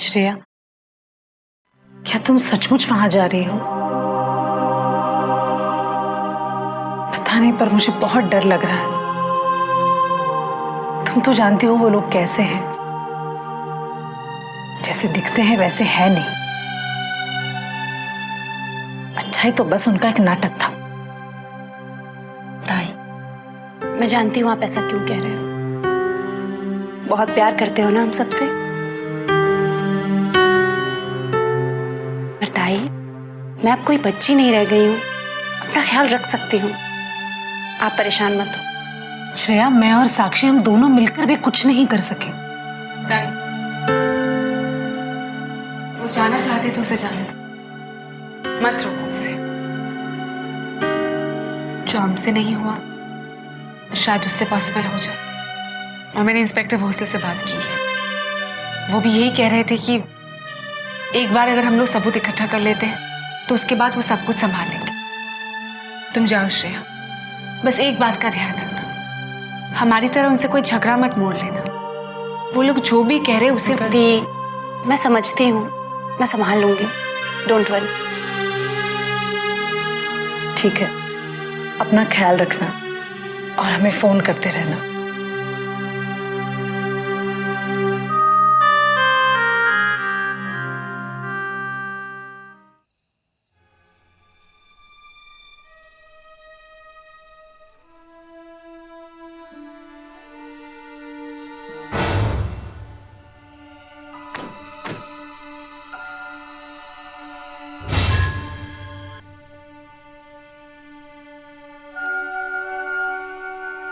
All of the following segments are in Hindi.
श्रेया, क्या तुम सचमुच वहां जा रही हो? पता नहीं, पर मुझे बहुत डर लग रहा है। तुम तो जानती हो वो लोग कैसे हैं। जैसे दिखते हैं वैसे है नहीं। अच्छा ही तो बस उनका एक नाटक था। ताई, मैं जानती हूँ आप ऐसा क्यों कह रहे हो। बहुत प्यार करते हो ना हम सबसे। पर ताई, मैं अब कोई बच्ची नहीं रह गई हूँ, अपना ख्याल रख सकती हूँ। आप परेशान मत हो। श्रेया, मैं और साक्षी हम दोनों मिलकर भी कुछ नहीं कर सके। ताई, वो जाना चाहते तो उसे जाने दो, मत रोको उसे। जो हमसे नहीं हुआ शायद उससे पॉसिबल हो जाए। और मैंने इंस्पेक्टर भोसले से बात की है। वो भी यही कह रहे थे कि एक बार अगर हम लोग सबूत इकट्ठा कर लेते हैं तो उसके बाद वो सब कुछ संभाल लेंगे। तुम जाओ श्रेया, बस एक बात का ध्यान रखना, हमारी तरह उनसे कोई झगड़ा मत मोड़ लेना। वो लोग जो भी कह रहे उसे दी, मैं समझती हूँ, मैं संभाल लूंगी, डोंट वरी। ठीक है, अपना ख्याल रखना और हमें फोन करते रहना।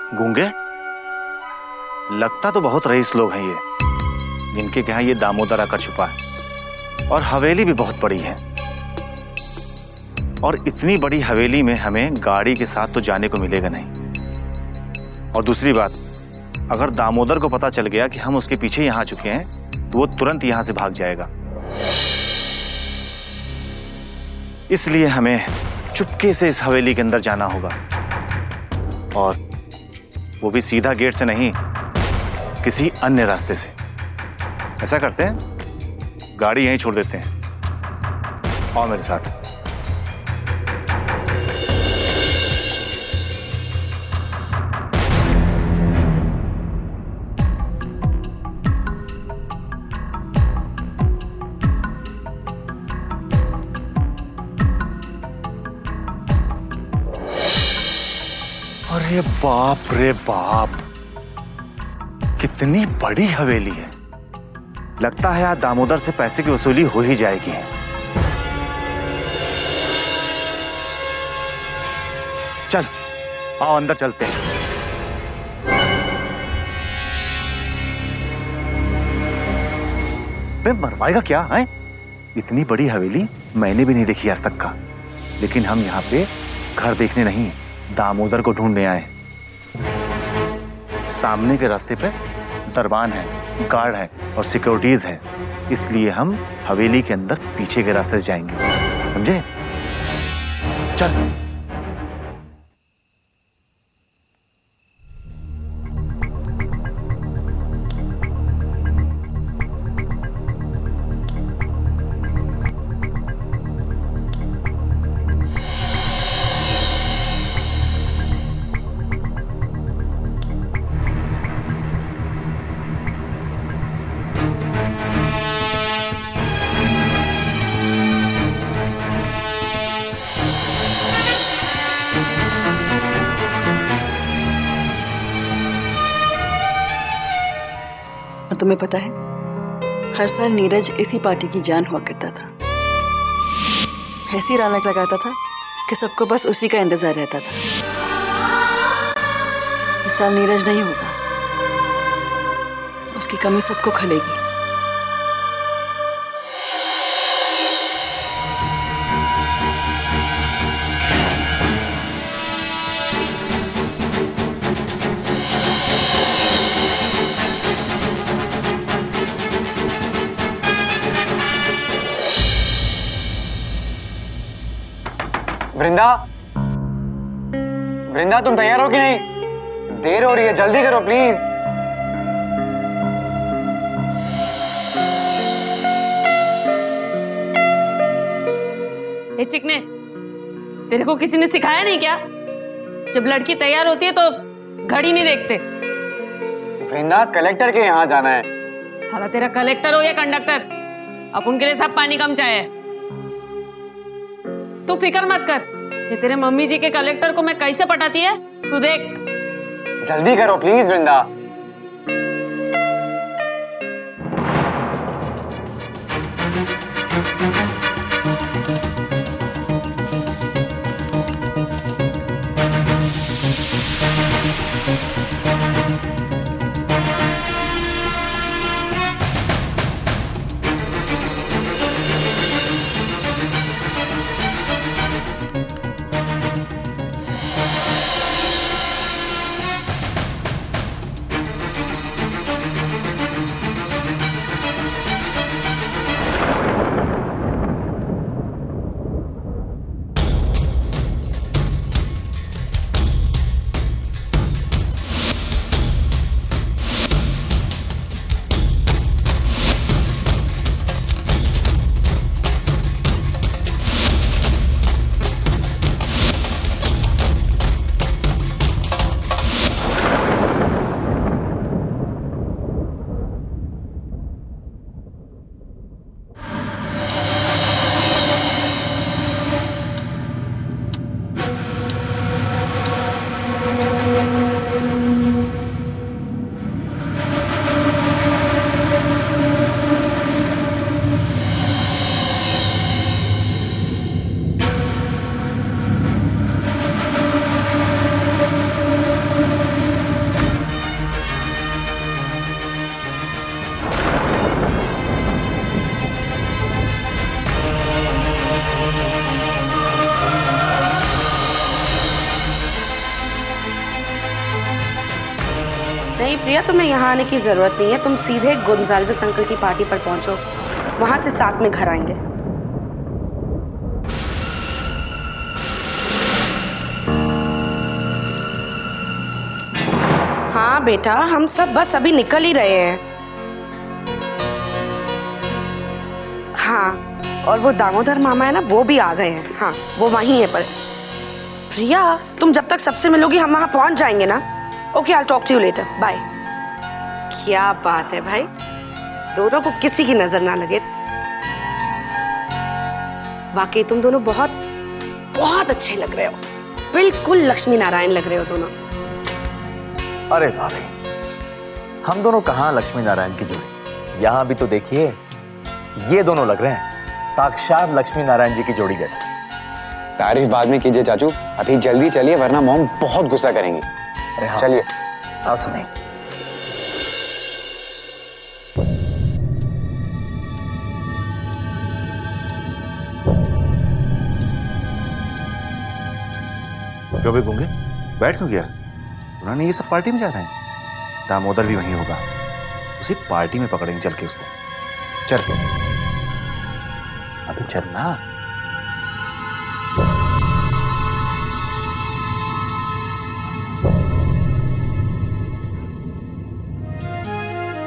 गूंगे? लगता तो बहुत रईस लोग हैं ये, जिनके यहाँ ये दामोदर आकर छुपा है। और हवेली भी बहुत बड़ी है। और इतनी बड़ी हवेली में हमें गाड़ी के साथ तो जाने को मिलेगा नहीं। और दूसरी बात, अगर दामोदर को पता चल गया कि हम उसके पीछे यहाँ आ चुके हैं तो वो तुरंत यहाँ से भाग जाएगा। इसलिए हमें चुपके से इस हवेली के अंदर जाना होगा, और वो भी सीधा गेट से नहीं, किसी अन्य रास्ते से। ऐसा करते हैं, गाड़ी यहीं छोड़ देते हैं और मेरे साथ। अरे बाप रे बाप, कितनी बड़ी हवेली है। लगता है आज दामोदर से पैसे की वसूली हो ही जाएगी। चल आओ अंदर चलते हैं। बे मरवाएगा क्या है? इतनी बड़ी हवेली मैंने भी नहीं देखी आज तक का। लेकिन हम यहाँ पे घर देखने नहीं, दामोदर को ढूंढने आए। सामने के रास्ते पे दरबान है, गार्ड है और सिक्योरिटीज है, इसलिए हम हवेली के अंदर पीछे के रास्ते से जाएंगे, समझे? चल। और तुम्हें पता है, हर साल नीरज इसी पार्टी की जान हुआ करता था। ऐसी रौनक लगाता था कि सबको बस उसी का इंतजार रहता था। इस साल नीरज नहीं होगा, उसकी कमी सबको खलेगी। वृंदा, वृंदा तुम तैयार हो कि नहीं? देर हो रही है, जल्दी करो प्लीज। ए चिकने, तेरे को किसी ने सिखाया नहीं क्या? जब लड़की तैयार होती है तो घड़ी नहीं देखते। वृंदा, कलेक्टर के यहाँ जाना है। साला तेरा कलेक्टर हो या कंडक्टर, अपन के लिए सब पानी कम चाय है। तू फिक्र मत कर, ये तेरे मम्मी जी के कलेक्टर को मैं कैसे पटाती है तू देख। जल्दी करो प्लीज वृंदा। नहीं प्रिया, तुम्हें यहाँ आने की जरूरत नहीं है। तुम सीधे गोंजाल्विस अंकल की पार्टी पर पहुंचो, वहां से साथ में घर आएंगे। हाँ बेटा, हम सब बस अभी निकल ही रहे हैं। हाँ, और वो दामोदर मामा है ना, वो भी आ गए हैं। हाँ, वो वहीं है। पर प्रिया, तुम जब तक सबसे मिलोगी हम वहां पहुंच जाएंगे ना। Okay, I will talk to you later, bye. क्या बात है भाई, दोनों को किसी की नजर ना लगे। वाकई तुम दोनों बहुत बहुत अच्छे लग रहे हो, बिल्कुल लक्ष्मी नारायण लग रहे हो दोनों। अरे भाभी, हम दोनों कहाँ लक्ष्मी नारायण की जोड़ी, यहाँ भी तो देखिए, ये दोनों लग रहे हैं साक्षात लक्ष्मी नारायण जी की जोड़ी जैसे। तारीफ बाद में कीजिए चाचू, अभी जल्दी चलिए वरना मॉम बहुत गुस्सा करेंगी। अरे हाँ, चलिए। आओ सुनिए। क्यों बे गूंगे, बैठ क्यों गया? उन्होंने ये सब पार्टी में जा रहे हैं। दामोदर भी वहीं होगा, उसी पार्टी में पकड़ेंगे चल के उसको। चल अभी चल ना।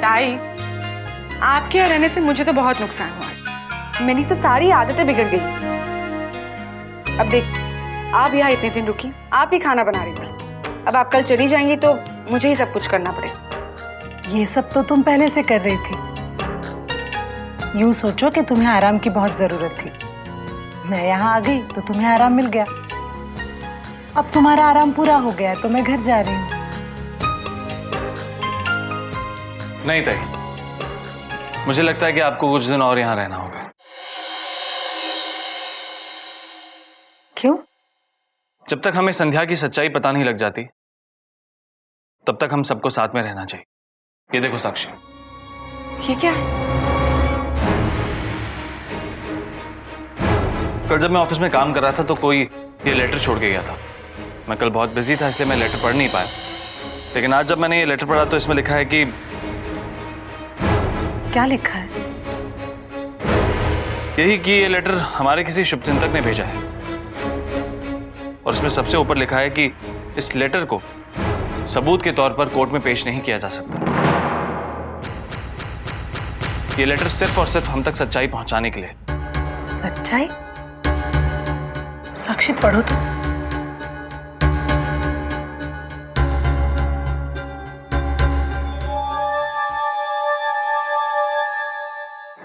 ताई, आपके यहाँ रहने से मुझे तो बहुत नुकसान हुआ। मेरी तो सारी आदतें बिगड़ गई। अब देख, आप यहाँ इतने दिन रुकी, आप ही खाना बना रही थी। अब आप कल चली जाएंगी तो मुझे ही सब कुछ करना पड़ेगा। ये सब तो तुम पहले से कर रही थी। यूं सोचो कि तुम्हें आराम की बहुत जरूरत थी, मैं यहाँ आ गई तो तुम्हें आराम मिल गया। अब तुम्हारा आराम पूरा हो गया तो मैं घर जा रही हूँ। नहीं ताई, मुझे लगता है कि आपको कुछ दिन और यहाँ रहना होगा। क्यों? जब तक हमें संध्या की सच्चाई पता नहीं लग जाती तब तक हम सबको साथ में रहना चाहिए। ये देखो साक्षी, ये क्या है? कल जब मैं ऑफिस में काम कर रहा था तो कोई ये लेटर छोड़ के गया था। मैं कल बहुत बिजी था इसलिए मैं लेटर पढ़ नहीं पाया, लेकिन आज जब मैंने ये लेटर पढ़ा तो इसमें लिखा है कि क्या लिखा है? यही कि ये लेटर हमारे किसी शुभचिंतक ने भेजा है और इसमें सबसे ऊपर लिखा है कि इस लेटर को सबूत के तौर पर कोर्ट में पेश नहीं किया जा सकता। ये लेटर सिर्फ और सिर्फ हम तक सच्चाई पहुंचाने के लिए। सच्चाई? साक्षी पढ़ो तो।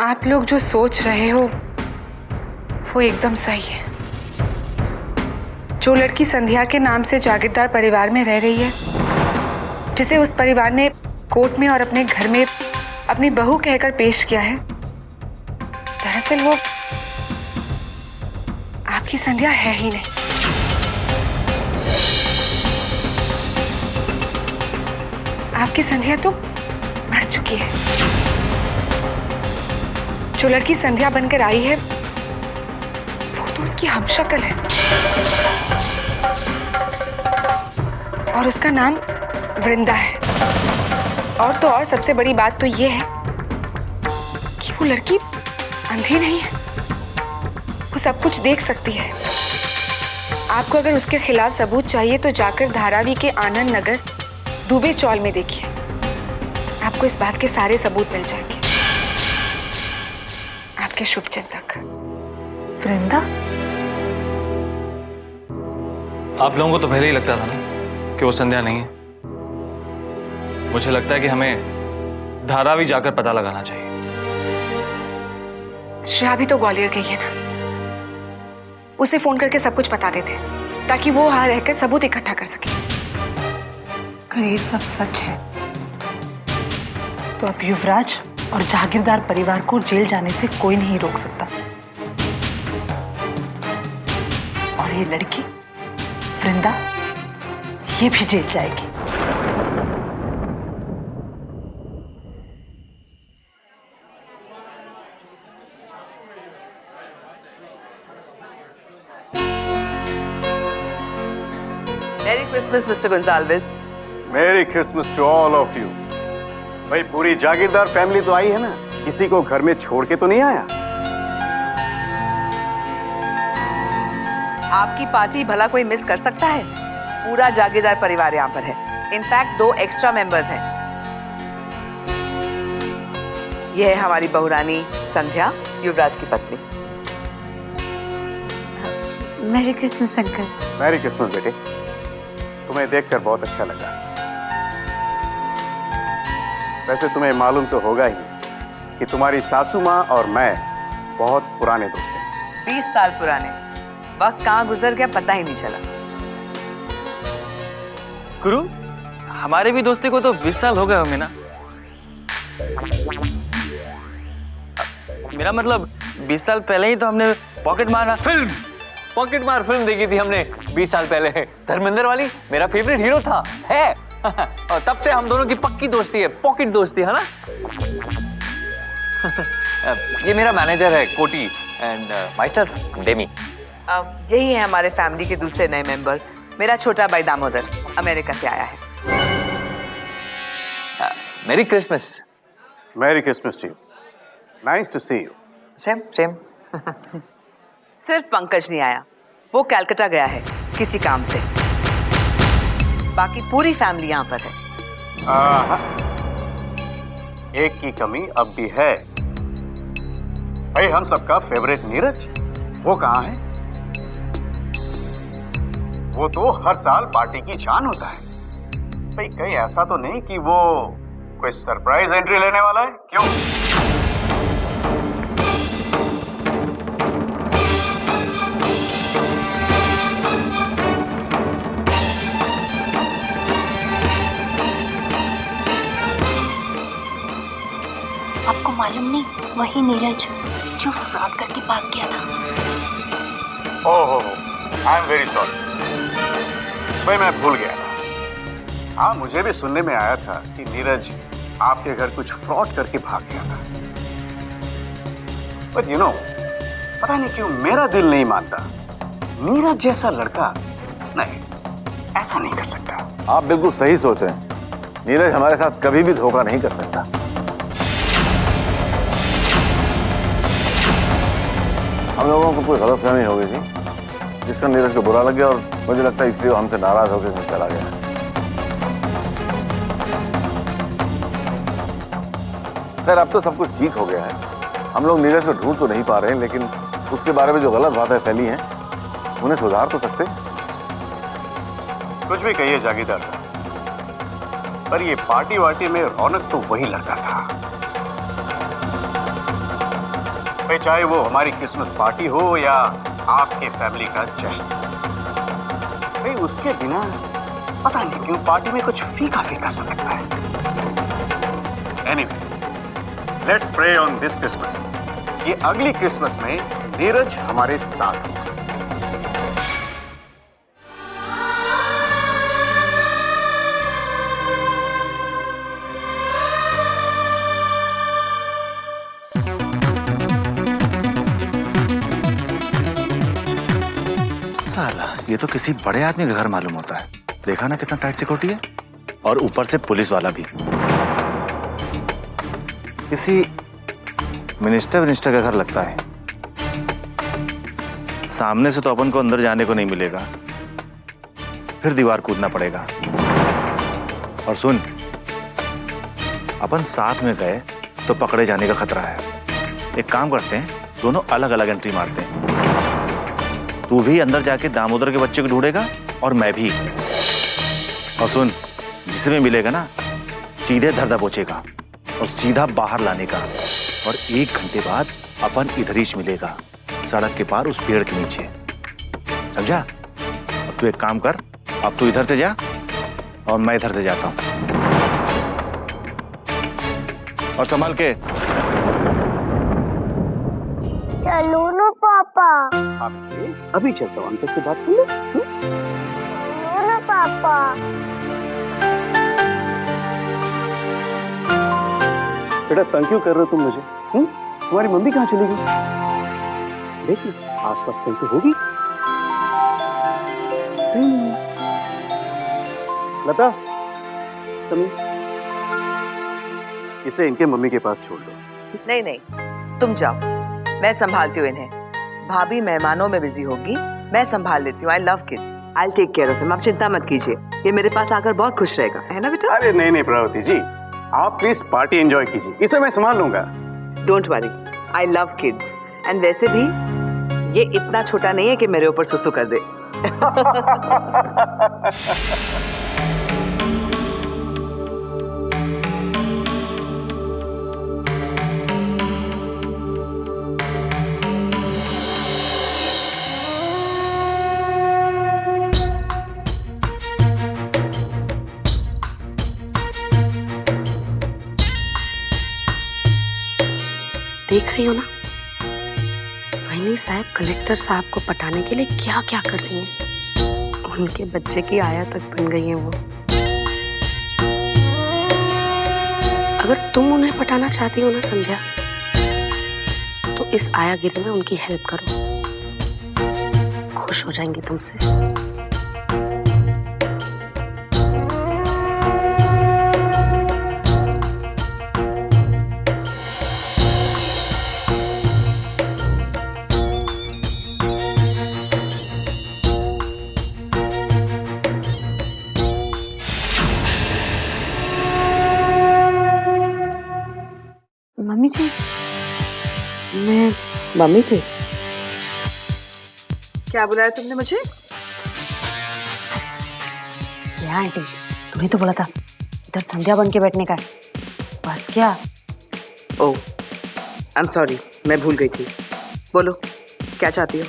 आप लोग जो सोच रहे हो वो एकदम सही है। जो लड़की संध्या के नाम से जागीरदार परिवार में रह रही है, जिसे उस परिवार ने कोर्ट में और अपने घर में अपनी बहू कहकर पेश किया है, दरअसल वो आपकी संध्या है ही नहीं। आपकी संध्या तो मर चुकी है। जो लड़की संध्या बनकर आई है वो तो उसकी हमशक्ल है, और उसका नाम वृंदा है। और तो और सबसे बड़ी बात तो ये है कि वो लड़की अंधी नहीं है, वो सब कुछ देख सकती है। आपको अगर उसके खिलाफ सबूत चाहिए तो जाकर धारावी के आनंद नगर दुबे चौल में देखिए, आपको इस बात के सारे सबूत मिल जाएंगे। आपके शुभ चिंतक। वृंदा, आप लोगों को तो पहले ही लगता था ना कि वो संध्या नहीं है। मुझे लगता है कि हमें धारावी जाकर पता लगाना चाहिए। श्रेया भी तो ग्वालियर गई है ना, उसे फोन करके सब कुछ बता देते ताकि वो वहां रहकर सबूत इकट्ठा कर सके। अगर ये सब सच है तो अब युवराज और जागीरदार परिवार को जेल जाने से कोई नहीं रोक सकता, और ये लड़की वृंदा ये भी जेल जाएगी। Merry Christmas, Mr. Gonsalves. Merry Christmas to all of you. भाई पूरी जागीरदार फैमिली तो आई है ना, किसी को घर में छोड़ के तो नहीं आया। आपकी पार्टी भला कोई मिस कर सकता है? पूरा जागीरदार परिवार यहाँ पर है। इनफैक्ट 2 एक्स्ट्रा मेंबर्स हैं। यह है हमारी बहुरानी संध्या, युवराज की पत्नी। Merry Christmas uncle. Merry Christmas बेटे, तुम्हें देखकर बहुत अच्छा लगा। वैसे तुम्हें मालूम तो होगा ही कि तुम्हारी सासू माँ और मैं बहुत पुराने दोस्त हैं। 20 साल पुराने। वक्त कहाँ गुजर गया पता ही नहीं चला। गुरु, हमारे भी दोस्ती को तो 20 साल हो गए होंगे ना। मेरा मतलब 20 साल पहले ही तो हमने पॉकेट मार फिल्म देखी थी हमने 20 साल पहले। धर्मेंद्र वाली मेरा फेवरेट हीरो था, है। और तब से हम दोनों की पक्की दोस्ती है, पॉकेट दोस्ती है ना। ये मेरा मैनेजर है कोटी, एंड माई सेल्फ डेमी। यही है हमारे फैमिली के दूसरे नए मेंबर, मेरा छोटा भाई दामोदर, अमेरिका से आया है। Merry Christmas. Merry Christmas to you. Nice to see you. Same. सिर्फ पंकज नहीं आया, वो कलकत्ता गया है किसी काम से। बाकी पूरी फैमिली यहाँ पर है। एक की कमी अब भी है। भाई हम सबका फेवरेट नीरज, वो कहाँ है? वो तो हर साल पार्टी की जान होता है। भाई कहीं ऐसा तो नहीं कि वो कोई सरप्राइज एंट्री लेने वाला है? क्यों? आपको मालूम नहीं, वही नीरज जो फ्रॉड करके भाग गया था। ओहो, आई एम वेरी सॉरी। भाई मैं भूल गया था। हाँ, मुझे भी सुनने में आया था कि नीरज आपके घर कुछ फ्रॉड करके भाग गया था। बट यू नो, पता नहीं क्यों मेरा दिल नहीं मानता। नीरज जैसा लड़का नहीं, ऐसा नहीं कर सकता। आप बिल्कुल सही सोच रहे हैं। नीरज हमारे साथ कभी भी धोखा नहीं कर सकता। हम लोगों को कोई गलतफहमी हो गई थी जिसका नीरज को बुरा लग गया, और मुझे लगता है इसलिए वो हमसे नाराज होकर चला गया। खैर अब तो सब कुछ ठीक हो गया है। हम लोग नीरज को ढूंढ तो नहीं पा रहे हैं, लेकिन उसके बारे में जो गलत बातें फैली हैं उन्हें सुधार तो सकते। कुछ भी कहिए जागीरदार साहब, पर ये पार्टी वार्टी में रौनक तो वही लड़का था। भाई चाहे वो हमारी क्रिसमस पार्टी हो या आपके फैमिली का जश्न, भाई उसके बिना पता नहीं क्यों पार्टी में कुछ फीका फीका सा लगता है। Anyway, let's pray on this Christmas कि अगली क्रिसमस में नीरज हमारे साथ हो। साला ये तो किसी बड़े आदमी का घर मालूम होता है। देखा ना कितना टाइट सिक्योरिटी है, और ऊपर से पुलिस वाला भी। किसी मिनिस्टर का घर लगता है। सामने से तो अपन को अंदर जाने को नहीं मिलेगा, फिर दीवार कूदना पड़ेगा। और सुन, अपन साथ में गए तो पकड़े जाने का खतरा है। एक काम करते हैं, दोनों अलग अलग एंट्री मारते हैं। तू भी अंदर जाके दामोदर के बच्चे को ढूंढेगा और मैं भी। और सुन, जिसे भी मिलेगा ना, सीधे धर दबोचेगा और सीधा बाहर लाने का। और 1 घंटे बाद अपन इधरीश मिलेगा, सड़क के पार उस पेड़ के नीचे। समझा? अब तू एक काम कर, अब तू इधर से जा और मैं इधर से जाता हूं। और संभाल के चलो ना पापा। अभी चलता हूँ, अंकल से बात कर लो। चलो ना पापा। बेटा तंग क्यों कर रहे हो तुम मुझे? तुम्हारी मम्मी कहाँ चली गई? देखिए आसपास कहीं तो होगी। लता, तुम इसे इनके मम्मी के पास छोड़ दो। नहीं नहीं, तुम जाओ, मैं संभालती हूँ इन्हें। भाभी मेहमानों में बिजी होगी, मैं संभाल लेती हूँ। I love kid, I take care of him. आप चिंता मत कीजिए, ये मेरे पास आकर बहुत खुश रहेगा, है ना बेटा? अरे नहीं नहीं प्रभावती जी, आप प्लीज पार्टी एंजॉय कीजिए, इसे मैं संभाल लूंगा। Don't worry, I love kids. And वैसे भी ये इतना छोटा नहीं है कि मेरे ऊपर सुसु कर दे। देख रही हो ना, वहीनी साहब कलेक्टर साहब को पटाने के लिए क्या क्या कर रही हैं। उनके बच्चे की आया तक बन गई हैं वो। अगर तुम उन्हें पटाना चाहती हो ना संध्या, तो इस आयागिरी में उनकी हेल्प करो, खुश हो जाएंगी तुमसे। मम्मी जी, मैं मम्मी जी, क्या बुलाया तुमने मुझे? क्या आंटी, तुम्हें तो बोला था इधर संध्या बन के बैठने का है, बस क्या? ओह, आई एम सॉरी, मैं भूल गई थी। बोलो, क्या चाहती हो?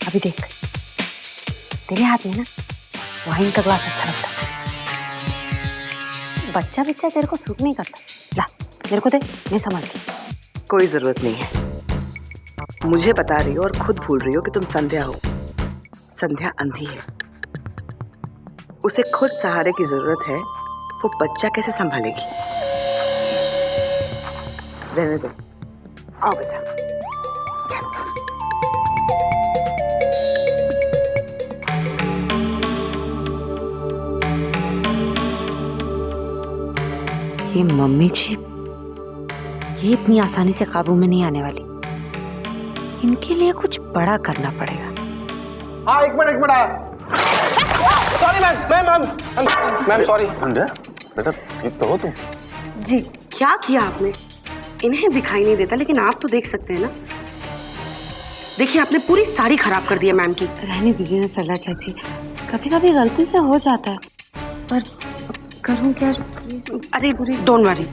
अभी देख, तेरे हाथ में ना वाइन का ग्लास अच्छा लगता है। बच्चा बच्चा तेरे को सूट नहीं करता, ला मेरे को दे, मैं संभालती। कोई जरूरत नहीं है, मुझे बता रही हो और खुद भूल रही हो कि तुम संध्या हो। संध्या अंधी है, उसे खुद सहारे की जरूरत है, वो बच्चा कैसे संभालेगी? रहने दो, आओ बेटा। ये मम्मी जी, ये इतनी आसानी से काबू में नहीं आने वाली। इनके लिए कुछ बड़ा करना पड़ेगा। हाँ एक मिनट सॉरी मैम सॉरी। संध्या बेटा ठीक तो हो तुम? जी, क्या किया आपने? इन्हें दिखाई नहीं देता, लेकिन आप तो देख सकते हैं ना। देखिए आपने पूरी साड़ी खराब कर दी है मैम की। रहने दीजिए ना सरला चाची, कभी कभी गलती से हो जाता है, पर करूँ क्या? अरे डोंट वरी,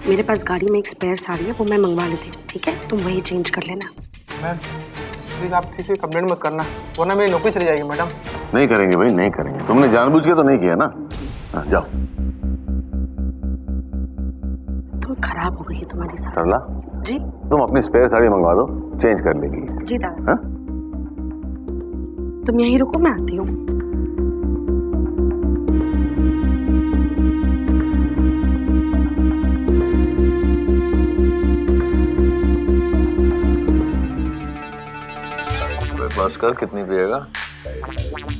मेरे पास गाड़ी में एक स्पेयर साड़ी है, वो मैं मंगवा लेती हूँ, ठीक है? तुम वही चेंज कर लेना। मैम प्लीज आप किसी कंप्लेंट मत करना, वरना मेरी नौकरी चली जाएगी मैडम। नहीं करेंगे भाई, नहीं करेंगे। तुमने जानबूझ के तो नहीं किया ना। हाँ, जाओ। तुम खराब हो गई है तुम्हारी साड़ी। सरला जी तुम अपनी स्पेयर साड़ी मंगवा दो, चेंज कर लेगी। जी दादा। हाँ? तुम यहीं रुको, मैं आती हूँ। बस कर, कितनी पिएगा?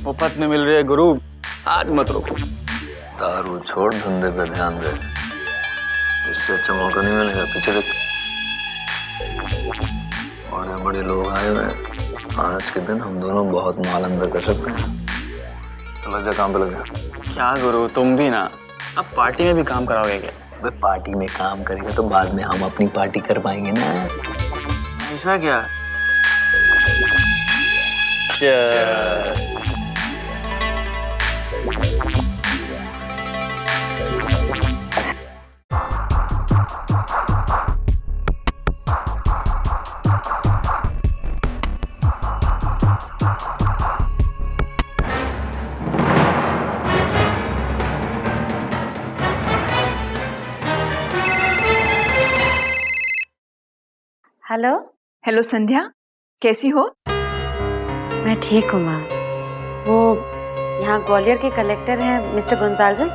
मुफ्त में मिल रही है गुरु, आज मत रुको। दारू छोड़, धंधे पे ध्यान दे, इससे अच्छा मौका नहीं मिलेगा। पीछे देख, बड़े बड़े लोग आए हुए हैं, आज के दिन हम दोनों बहुत माल अंदर कर सकते हैं। चलो जा, काम पे लग जा। क्या गुरु तुम भी ना, अब पार्टी में भी काम कराओगे क्या? अबे पार्टी में काम करेगा तो बाद में हम अपनी पार्टी कर पाएंगे ना। ऐसा क्या? हेलो। हेलो संध्या, कैसी हो? मैं ठीक हूँ माँ। वो यहाँ ग्वालियर के कलेक्टर हैं मिस्टर गोंजाल्विस,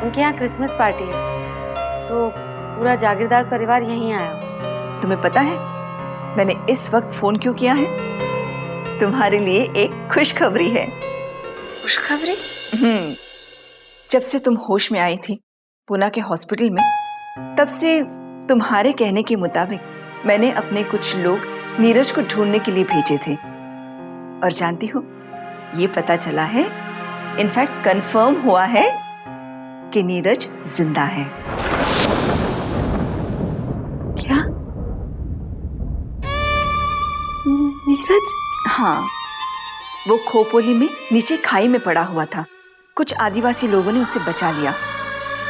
उनके यहाँ क्रिसमस पार्टी है, तो पूरा जागीरदार परिवार यहीं आया। तुम्हें पता है मैंने इस वक्त फोन क्यों किया है? तुम्हारे लिए एक खुशखबरी है। खुशखबरी? जब से तुम होश में आई थी पूना के हॉस्पिटल में, तब से तुम्हारे कहने के मुताबिक मैंने अपने कुछ लोग नीरज को ढूंढने के लिए भेजे थे, और जानती हो ये पता चला है, इनफैक्ट कंफर्म हुआ है कि नीरज जिंदा है। क्या? नीरज? हाँ, वो खोपोली में नीचे खाई में पड़ा हुआ था। कुछ आदिवासी लोगों ने उसे बचा लिया,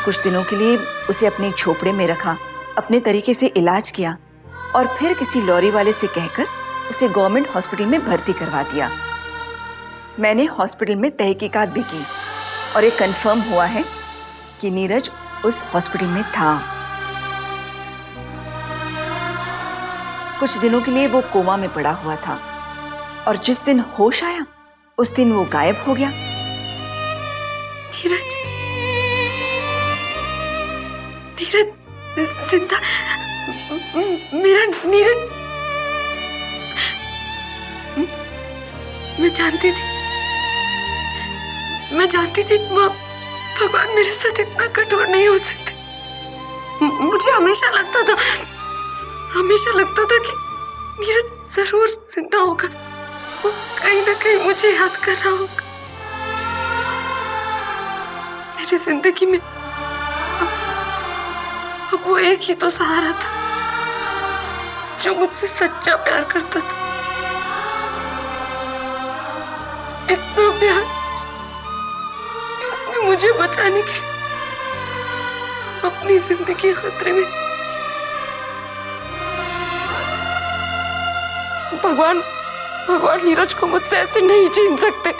कुछ दिनों के लिए उसे अपने झोपड़े में रखा, अपने तरीके से इलाज किया, और फिर किसी लॉरी वाले से कहकर उसे गवर्नमेंट हॉस्पिटल में भर्ती करवा दिया। मैंने हॉस्पिटल में तहकीकात भी की और ये कंफर्म हुआ है कि नीरज उस हॉस्पिटल में था। कुछ दिनों के लिए वो कोमा में पड़ा हुआ था, और जिस दिन होश आया उस दिन वो गायब हो गया। नीरज, नीरज जिंदा? मेरा नीरज? मैं जानती थी भगवान मेरे साथ इतना कठोर नहीं हो सकते। मुझे हमेशा लगता था कि नीरज जरूर जिंदा होगा, वो कहीं ना कहीं मुझे याद कर रहा होगा। मेरी जिंदगी में अब वो एक ही तो सहारा था जो मुझसे सच्चा प्यार करता था, इतना प्यार कि उसने मुझे बचाने के लिए अपनी जिंदगी खतरे में। भगवान नीरज को मुझसे ऐसे नहीं छीन सकते,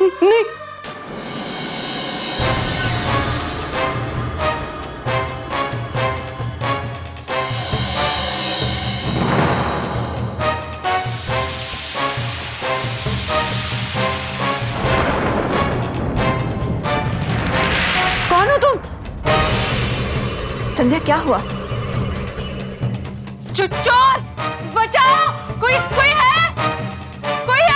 नहीं। संध्या, क्या हुआ? चोर! बचाओ! कोई है? कोई है?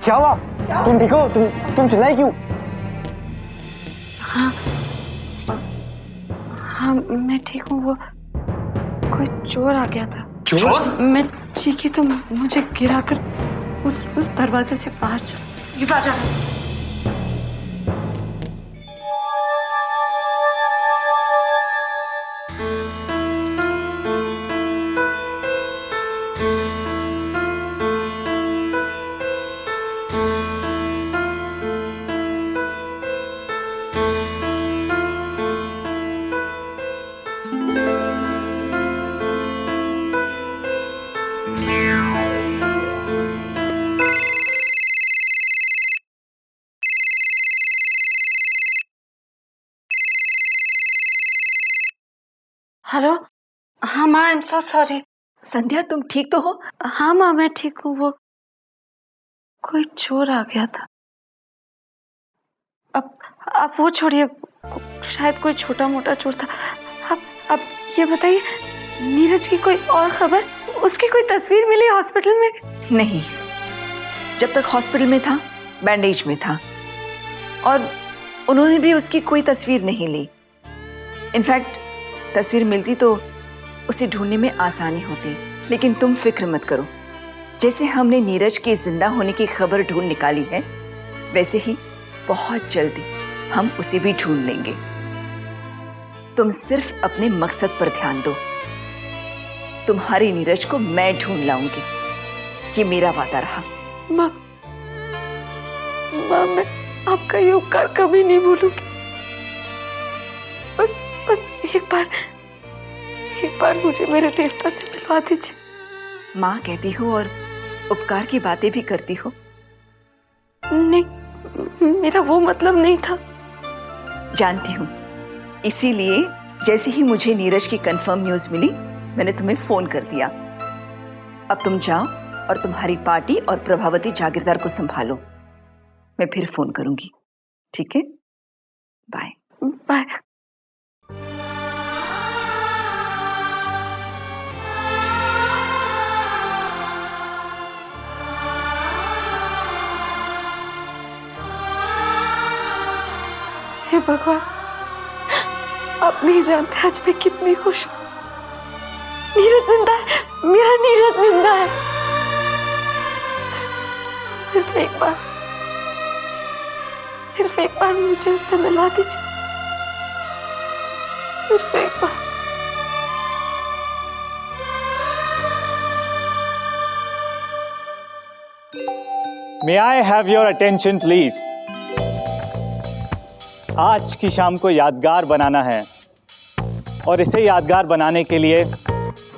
क्या हुआ? तुम ठीक हो? तुम चिल्लाई क्यों? हाँ मैं ठीक हूँ। वो कोई चोर आ गया था। चोर? मैं चीखी तो मुझे गिराकर उस दरवाजे से बाहर चला। ये बाजा। हेलो। हाँ माँ, आई एम सो सॉरी। संध्या तुम ठीक तो हो? हाँ माँ मैं ठीक हूँ। वो कोई चोर आ गया था। अब आप वो छोड़िए, शायद कोई छोटा मोटा चोर था। अब ये बताइए, नीरज की कोई और खबर? उसकी कोई तस्वीर मिली हॉस्पिटल में? नहीं, जब तक हॉस्पिटल में था बैंडेज में था, और उन्होंने भी उसकी कोई तस्वीर नहीं ली। इनफैक्ट तस्वीर मिलती तो उसे ढूंढने में आसानी होती। लेकिन तुम फिक्र मत करो, जैसे हमने नीरज के जिंदा होने की खबर ढूंढ निकाली है, वैसे ही बहुत जल्दी हम उसे भी ढूंढ लेंगे। तुम सिर्फ अपने मकसद पर ध्यान दो। तुम्हारे नीरज को मैं ढूंढ लाऊंगी, ये मेरा वादा रहा। माँ मैं आपका ये उपकार कभी नहीं भूलूंगी। बस एक बार मुझे मेरे देवता से मिलवा दीजिए। माँ कहती हो और उपकार की बातें भी करती हो। नहीं, मेरा वो मतलब नहीं था। जानती हूँ, इसीलिए जैसे ही मुझे नीरज की कंफर्म न्यूज मिली, मैंने तुम्हें फोन कर दिया। अब तुम जाओ और तुम्हारी पार्टी और प्रभावती जागीरदार को संभालो। मैं फिर फोन करूंगी, ठीक है? Bye bye. हे भगवान, आप नहीं जानते आज मैं कितनी खुश हूँ। नीरज जिंदा है, मेरा नीरज जिंदा है। सिर्फ एक बार मुझे उससे मिला दीजिए। सिर्फ एक बार। May I have your attention, please? आज की शाम को यादगार बनाना है, और इसे यादगार बनाने के लिए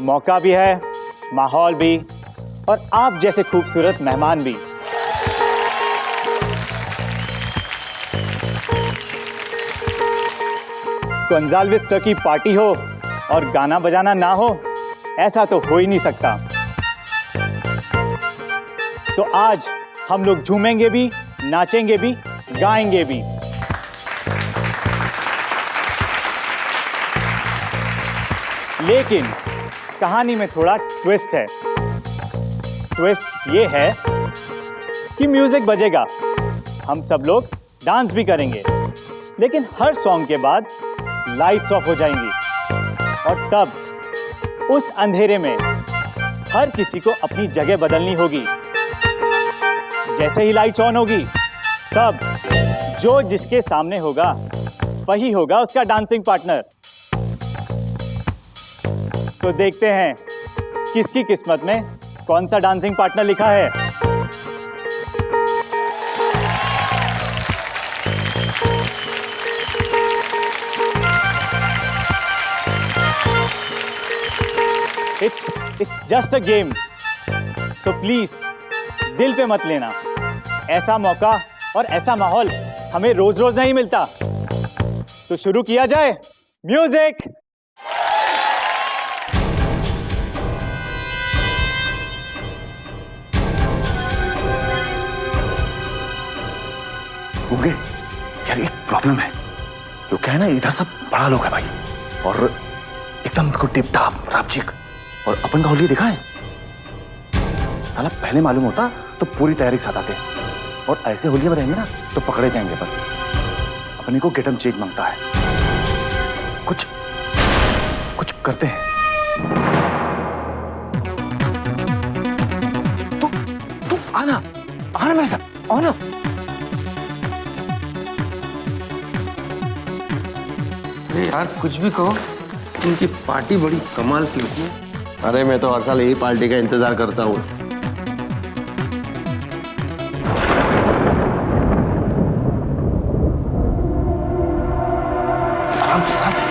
मौका भी है, माहौल भी, और आप जैसे खूबसूरत मेहमान भी। गोंजाल्विस सर की पार्टी हो और गाना बजाना ना हो, ऐसा तो हो ही नहीं सकता। तो आज हम लोग झूमेंगे भी, नाचेंगे भी, गाएंगे भी। लेकिन कहानी में थोड़ा ट्विस्ट है। ट्विस्ट ये है कि म्यूजिक बजेगा, हम सब लोग डांस भी करेंगे, लेकिन हर सॉन्ग के बाद लाइट्स ऑफ हो जाएंगी, और तब उस अंधेरे में हर किसी को अपनी जगह बदलनी होगी। जैसे ही लाइट्स ऑन होगी, तब जो जिसके सामने होगा वही होगा उसका डांसिंग पार्टनर। तो देखते हैं किसकी किस्मत में कौन सा डांसिंग पार्टनर लिखा है। It's just a game. So please, दिल पे मत लेना। ऐसा मौका और ऐसा माहौल हमें रोज रोज नहीं मिलता। तो शुरू किया जाए। म्यूजिक। गूंगे, यार एक प्रॉब्लम है। तो क्या है ना, इधर सब बड़ा लोग है भाई, और एकदम बिल्कुल टिप टाप रापचिक, और अपन का होलिया दिखा है। साला पहले मालूम होता तो पूरी तैयारी के साथ आते। और ऐसे होलिया में रहेंगे ना तो पकड़े जाएंगे। पर अपने को गेटअप चेंज मांगता है। कुछ कुछ करते हैं। तू आना आना मेरे साथ, आना। अरे यार कुछ भी कहो, उनकी पार्टी बड़ी कमाल की होती है। अरे मैं तो हर साल यही पार्टी का इंतजार करता हूँ। आराम से आराम से।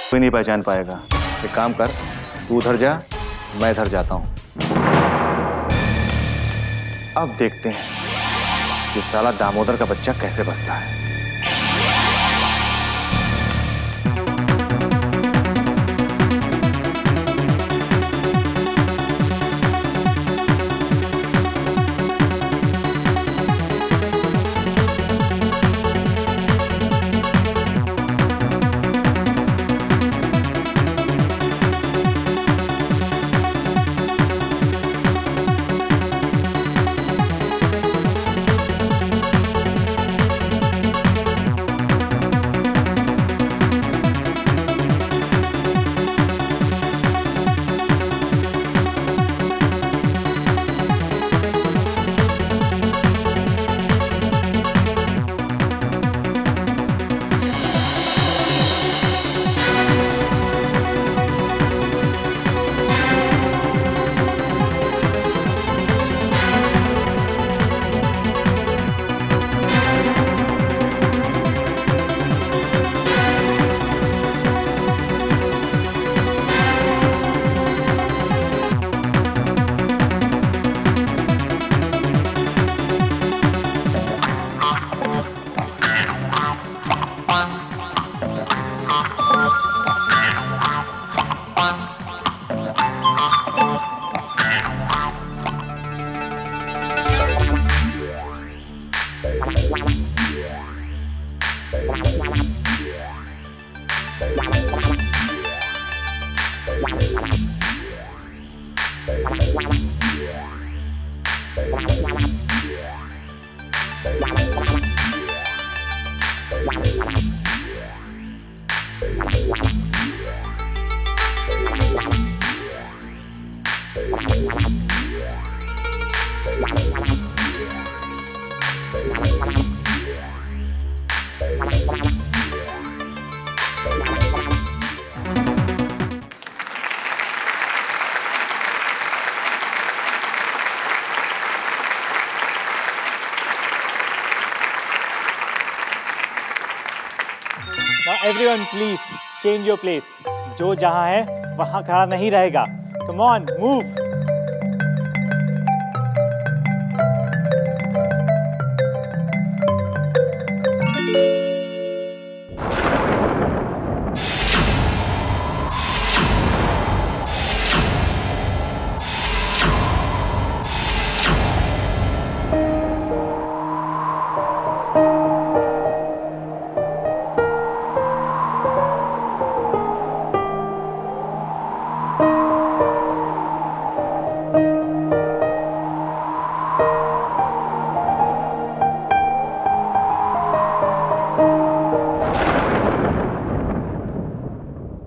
कोई नहीं पहचान पाएगा। एक काम कर, तू उधर जा, मैं इधर जाता हूं। अब देखते हैं कि साला दामोदर का बच्चा कैसे बचता है। Everyone please change your place. जो जहां है वहां खड़ा नहीं रहेगा। Come on move.